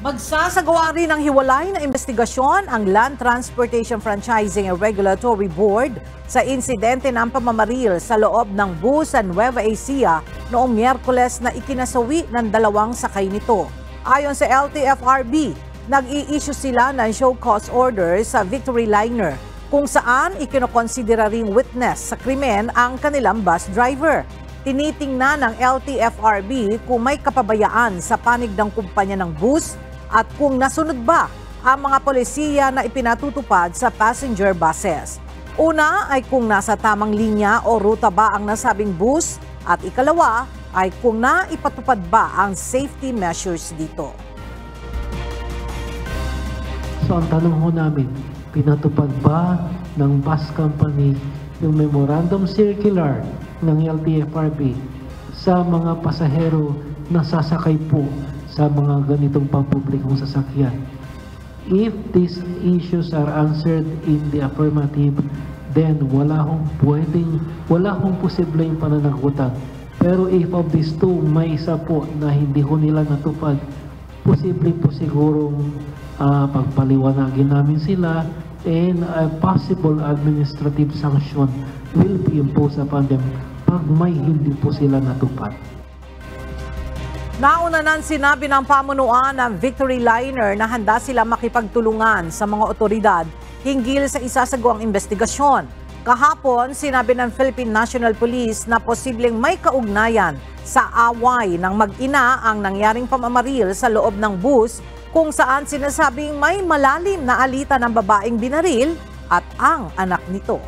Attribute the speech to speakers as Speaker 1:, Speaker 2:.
Speaker 1: Magsasagawa rin ng hiwalay na investigasyon ang Land Transportation Franchising and Regulatory Board sa insidente ng pamamaril sa loob ng bus sa Nueva Ecija noong Miyerkules na ikinasawi ng dalawang sakay nito. Ayon sa LTFRB, nag-i-issue sila ng show cause order sa Victory Liner kung saan ikinokonsidera ring witness sa krimen ang kanilang bus driver. Tinitingnan ng LTFRB kung may kapabayaan sa panig ng kumpanya ng bus at kung nasunod ba ang mga polisiya na ipinatutupad sa passenger buses. Una ay kung nasa tamang linya o ruta ba ang nasabing bus at ikalawa ay kung naipatupad ba ang safety measures dito.
Speaker 2: So ang tanong ho namin, pinatupad ba ng bus company yung memorandum circular ng LTFRB sa mga pasahero na sasakay po sa mga ganitong pampublikong sasakyan? If these issues are answered in the affirmative, then wala hong posibleng pananagutan. Pero if of these two, may isa po na hindi ho nila natupad, posible po sigurong pagpaliwanagin namin sila and a possible administrative sanction will be imposed upon them pag may hindi po sila natupad.
Speaker 1: Nauna nang sinabi ng pamunuan ng Victory Liner na handa sila makipagtulungan sa mga otoridad hinggil sa isasagawang investigasyon. Kahapon, sinabi ng Philippine National Police na posibleng may kaugnayan sa away ng mag-ina ang nangyaring pamamaril sa loob ng bus kung saan sinasabing may malalim na alitan ng babaeng binaril at ang anak nito.